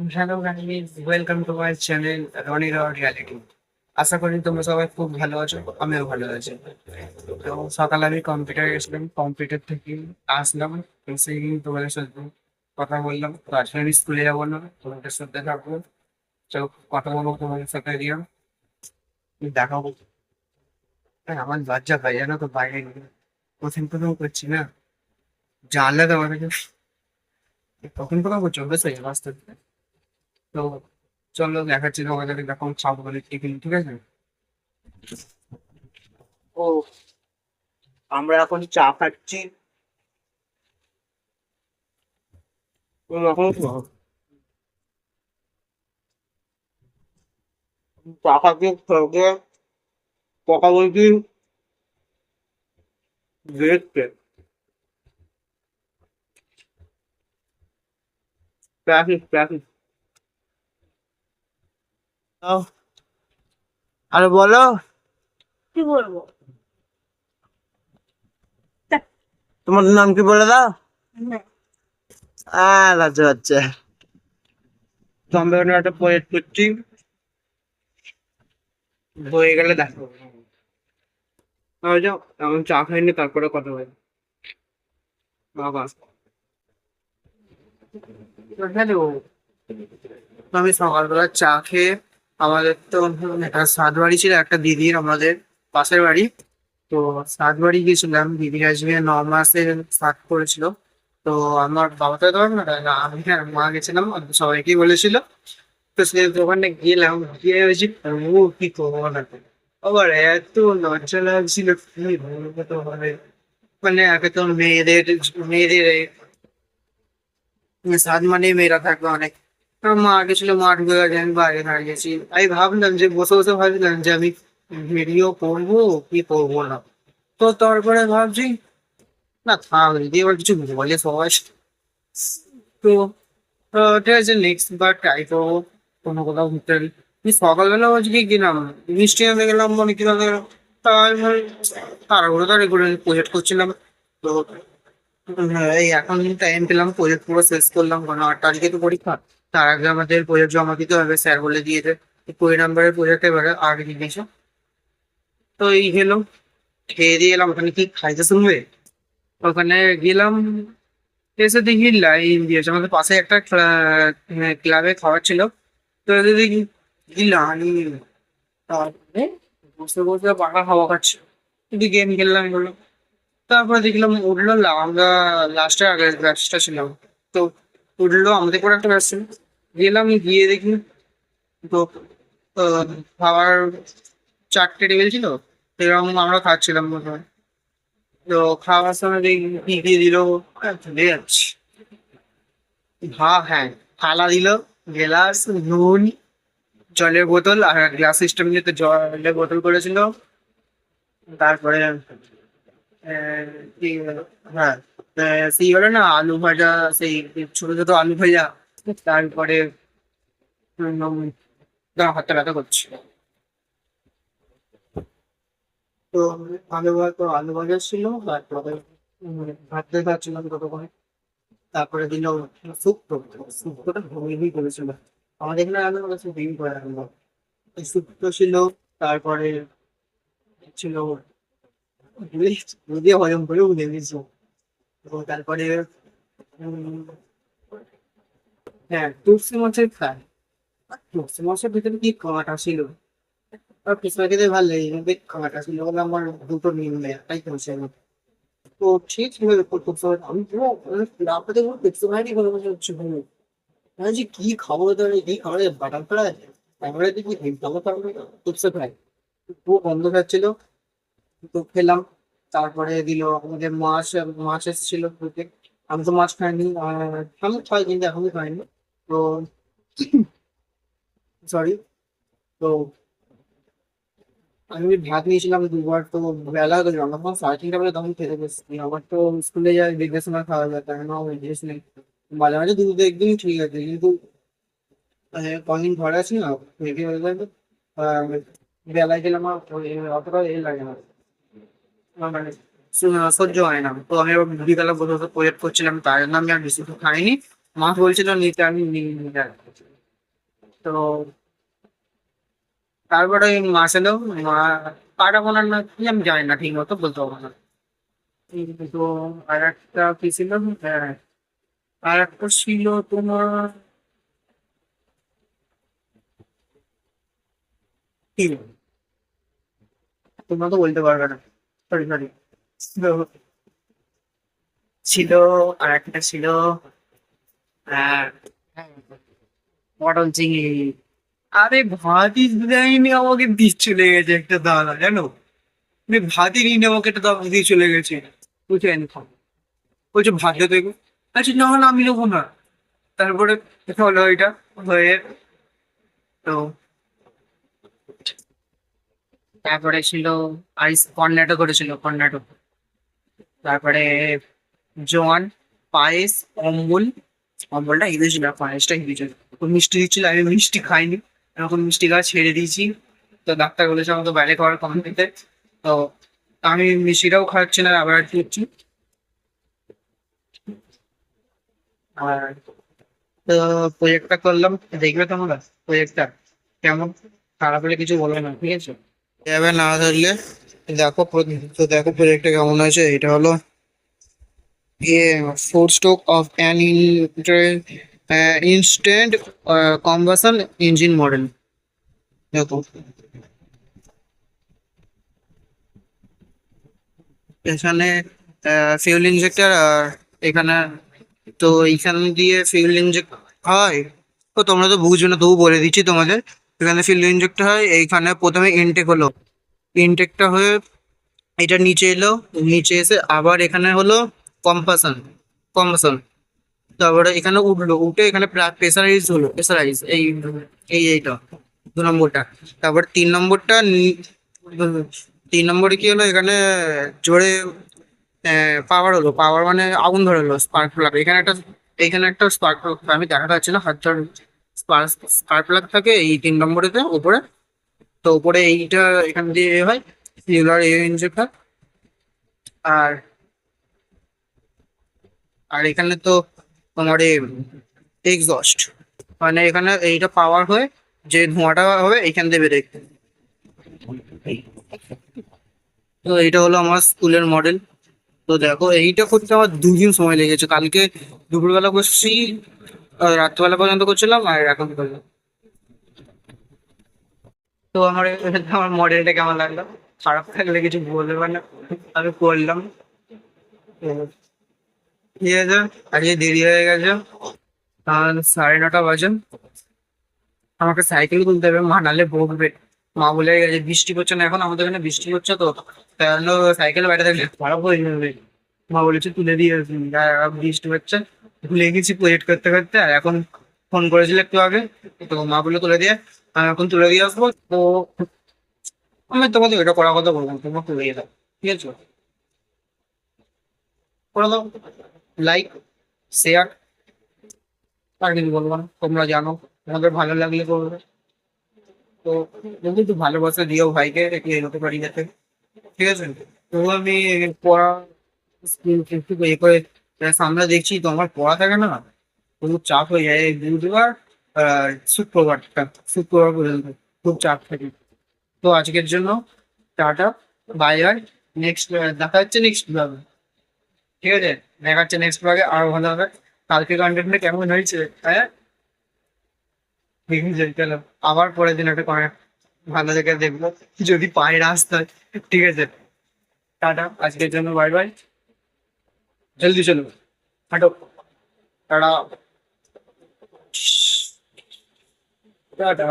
Hello guys, welcome to my channel Rony rod reality. আশা করি তোমরা সবাই খুব ভালো আছো, আমিও ভালো আছি। তো সকালে আমি কম্পিউটার গেছিলাম, কম্পিউটার থেকে আসলাম, এসে তোমাদের সাথে কথা বললাম। তো আজকে আমি স্কুলে যাবো না, তোমাদের সাথে থাকবো। তো কথা বলবো তোমাদের সাথে দিয়ে দেখাবো। আমার লজ্জা পাই জানো তো, বাইরে গিয়ে প্রথম প্রথম করছি না, জানলে তো আমাকে প্রথম প্রথম করছো বেশ বাস্তবে। তো চলো দেখাচ্ছি তোমাদের এরকম খাবো বলে টিফিন, ঠিক আছে? ও, আমরা এখন চা খাচ্ছি। এখন চা খাচ্ছি সঙ্গে পকা বলছি দেখতে প্রাকৃত প্রাকৃত। আরে বলো, কি বলবো? তা- তোমার নাম কি বলে দাও? হ্যাঁ, আচ্ছা আচ্ছা। তো আমরা এখানে একটা প্রজেক্ট করছি, হয়ে গেলে দেখো। যাও, আমি চা খাইনি, তারপরে কথা বলি। বাবা, হ্যালো। তো আমি সকালবেলা চা খেয়ে, আমাদের তো একটা সাত বাড়ি ছিল একটা দিদির, আমাদের পাশের বাড়ি। তো সাত বাড়ি গিয়েছিলাম, দিদির আজকে 9 মাসের সাত করেছিল। তো আমার বাবা তো ধর না, না আমি, হ্যাঁ মা গেছিলাম, সবাইকেই বলেছিল। তো সে দোকানে গেলাম, গিয়ে হয়েছি ও কি করবো না। আবার এত লজ্জা লাগছিল, কি বলবো তোমারে। মানে আগে তো মেয়েদের মেয়েদের সাত মানে মেয়েরা থাকবে অনেক। মা গেছিল, মা ঢুকে গেছে, আমি বাইরে দাঁড়িয়েছি। আমি ভাবলাম যে বসে বসে ভাবছিলাম যে আমি ভিডিও করবো কি করবো না। তো তারপরে ভাবছি না থাক, যদি এবার কিছু বলে সবাই। তো ঠিক আছে, নেক্সট বার ট্রাই করবো কোনো কোথাও ঘুরতে গেলে। আমি সকালবেলা আজকে গেলাম, মিষ্টি আনতে গেলাম, মনে কি আনতে গেলাম। তাই তাড়াহুড়ো তাড়ি করে প্রজেক্ট করছিলাম। তো হ্যাঁ, এই এখন টাইম পেলাম, প্রজেক্ট পুরো শেষ করলাম, কারণ 8 তারিখে তো পরীক্ষা। তার আগে আমাদের প্রজেক্ট জমা দিতে হবে, স্যার বলে দিয়েছে 20 নম্বরের প্রজেক্ট এবারে আগে দিয়ে দিয়েছে। তো এই হলো, খেয়ে দিয়ে এলাম। ওখানে কি খাইতে শুনবে? ওখানে গেলাম, এসে দেখি লাইন দিয়েছে, আমাদের পাশে একটা ক্লাবে খাওয়ার ছিল। তো এদের দেখি কি লাইন, তারপরে বসে বসে পাখা হাওয়া খাচ্ছে, একটু গেম খেললাম এগুলো। তারপরে দেখলাম উঠলো, আমরা লাস্টে আগের ব্যাচটা ছিলাম। তো উঠলো আমাদের পরে একটা ব্যাচ ছিল, গেলাম গিয়ে দেখি তো আহ, খাবার 4টে টেবিল ছিল, এরকম আমরা খাচ্ছিলাম প্রথমে। তো খাওয়ার সময় দেখি কি কি দিল, ভুলে যাচ্ছি। হ্যাঁ, থালা দিল, গ্লাস, নুন, জলের বোতল, আর গ্লাস সিস্টেম যেতে জলের বোতল করেছিল। তারপরে কি, হ্যাঁ, সেই হলো না আলু ভাজা, সেই ছোট ছোট আলু ভাজা। তারপরে হাতটা ব্যথা করছে। তো আলু ভাজা ছিল, তারপরে ভাত দিয়ে খাচ্ছিলাম ততক্ষণে। তারপরে দিল শুক্তো। শুক্তোটা হেভি করেছিল, আমাদের এখানে রান্না করেছে হেভি করে রান্না। এই শুক্তো ছিল, তারপরে ছিল দিয়ে হজম করে উঠে গেছি। তো তারপরে উম, হ্যাঁ, টুপসি মাছের ফ্রাই। টুপসি মাছের ভিতরে কি কাঁটা ছিল, আর পিছনে খেতে ভালো লাগে কিন্তু কাঁটা ছিল বলে আমার দুটো নিয়ে নেয়, একটাই খেয়েছে। তো ঠিক ছিল টুপসি মাছ, আমি পুরো রাতে পুরো টুপসি খাইনি, কোনো কিছু হচ্ছে ভালো। আমি যে কি খাবো, তাহলে কি খাবার বাটার ফ্রাই, তারপরে দেখি হেভি খাবো, তারপরে টুপসি ফ্রাই পুরো বন্ধ খাচ্ছিল। তো খেলাম। তারপরে দিল আমাদের মাছ, মাছ এসেছিল খেতে। আমি তো মাছ খাইনি, আমি খাই কিন্তু এখনই খাইনি। তো সরি। তো আমি ভাত নিয়েছিলাম দুবার। তো বেলা হয়ে গেল, আমার 3:30 বেলা তখন খেতে বসছি। আমার তো স্কুলে যাই দেড়টার সময় খাওয়া যায়, তাই না অভ্যেস নেই। মাঝে মাঝে দুটো একদিন ঠিক আছে, কিন্তু কদিন ঘরে আছি না, হেভি হয়ে যায় তো। আহ, বেলায় গেলে আমার অতটা লাগে না, আমার মানে সহ্য হয় না। তো আমি আবার বিকালে বসে বসে প্রজেক্ট করছিলাম, তার জন্য আমি আর বেশি কিছু খাইনি। মা বলছিল নিতে, আমি নিয়ে নিতে। তো তারপরে ওই মাস এলো, মা কাটা বোনার না কি আমি জানি না, ঠিক মতো বলতে পারবো না। তো আর একটা কি ছিল, হ্যাঁ আর একটা ছিল তোমার কি, তোমরা তো বলতে পারবে না, সরি সরি। ছিল আর একটা ছিল আহ, পটল চিংড়ি। আরে ভাতই দেয়নি আমাকে, দিয়ে চলে গেছে একটা দাদা, জানো? আমি ভাতই নিয়ে আমাকে একটা দাদা দিয়ে চলে গেছে, বুঝলেন? বলছে ভাত দে দেখো। আচ্ছা না না আমি নেবো না। তারপরে হলো এটা হয়ে, তো তারপরে ছিল আইস কর্নেটো করেছিল, কর্নেটো। তারপরে জোয়ান, পায়েস, অম্বল। অম্বলটা হেভি ছিল আর পায়েসটা হেভি ছিল। খুব মিষ্টি দিচ্ছিল, আমি মিষ্টি খাইনি, এখন মিষ্টি খাওয়া ছেড়ে দিয়েছি। তো ডাক্তার বলেছে আমাকে বাইরে খাওয়ার কম খেতে। তো আমি মিষ্টিটাও খাচ্ছি না, আবার দিচ্ছি। আর তো প্রজেক্টটা করলাম, দেখবে তোমরা প্রজেক্টটা কেমন, খারাপ হলে কিছু বলবে না, ঠিক আছে? এবার না থাকলে দেখো তো দেখো প্রজেক্টটা কেমন হয়েছে। এটা হলো four stroke of an instant combustion engine model। দেখো এখানে ফিউল ইনজেক্টর, আর এখানে তো এইখান দিয়ে ফিউল ইনজেক্ট হয়। তো তোমরা তো বুঝবে না, তবু বলে দিচ্ছি তোমাদের। এখানে ফিউল ইনজেক্ট হয়, এইখানে প্রথমে ইনটেক হলো, ইনটেকটা হয়ে এটা নিচে এলো, নিচে এসে আবার এখানে হলো কম্পাসন, কম্বাসন। তারপরে এখানে উঠলো, উঠে এখানে প্রেসারাইজ হলো, প্রেসারাইজ এইটা 2 নম্বরটা। তারপর 3 নম্বরটা 3 নম্বরে কি হলো, এখানে জোরে পাওয়ার হলো, পাওয়ার মানে আগুন ধরে হলো, স্পার্ক প্লাগ। এখানে একটা স্পার্ক প্লাগ, আমি দেখাতে পাচ্ছি না, হাত স্পার্ক প্লাগ থাকে এই 3 নম্বরেতে উপরে। তো উপরে এইটা এখান দিয়ে এ হয়, সিউলার ইঞ্জেক্ট হয়। আর আর এখানে তো তোমার এক্সস্ট, মানে এখানে এইটা পাওয়ার হয়ে যে ধোঁয়াটা হবে এইখান দিয়ে বেরোয়। তো এইটা হলো আমার স্কুলের মডেল। তো দেখো এইটা করতে আমার 2 দিন সময় লেগেছে, কালকে দুপুরবেলা করছি, রাত্রবেলা পর্যন্ত করছিলাম, আর এখন করলাম। তো আমার মডেলটা কেমন লাগলো? খারাপ থাকলে কিছু বলবে না, আমি করলাম। তো ঠিক আছে, আজকে দেরি হয়ে গেছে, 9:30 বাজে। আমাকে সাইকেল তুলতে হবে, মা নাহলে বকবে। মা বলে গেছে বৃষ্টি পড়ছে না এখন, আমাদের এখানে বৃষ্টি হচ্ছে, তো তাই জন্য সাইকেল বাইরে থাকলে খারাপ হয়ে যাবে। মা বলেছে তুলে দিয়ে আসবি, আর বৃষ্টি হচ্ছে, ভুলে গেছি প্রজেক্ট করতে করতে। আর এখন ফোন করেছিল একটু আগে, তো মা বলে তুলে দিয়ে, আমি এখন তুলে দিয়ে আসবো। তো আমি তোমাদের এটা করার কথা বললাম, তোমরা তুলে দিয়ে দাও, ঠিক আছে? করে দাও, লাইক, শেয়ার, আর কিছু বলবো না, তোমরা জানো, তোমাদের ভালো লাগলে করবে। তো যদি একটু ভালোবাসা দিও ভাইকে, একটু এগোতে পারি যাতে, ঠিক আছে? তো আমি পড়া একটু এ করে সামনে দেখছি তো আমার পড়া থাকে না, খুব চাপ হয়ে যায় এই বুধবার আর শুক্রবারটা, শুক্রবার পর্যন্ত খুব চাপ থাকে। তো আজকের জন্য টাটা, বাই বাই। নেক্সট দেখা হচ্ছে নেক্সট ব্লগে, ঠিক আছে? দেখা হচ্ছে নেক্সট ব্লগে, আরো ভালো হবে। কালকে কন্টেন্টটা কেমন হয়েছে, হ্যাঁ ঠিক আছে, চলো আবার পরের দিন একটা করে ভালো দেখে দেখবো, যদি পাই রাস্তায়, ঠিক আছে? টাটা, আজকের জন্য বাই বাই, জলদি চলো, হাঁটো, টাটা, টাটা।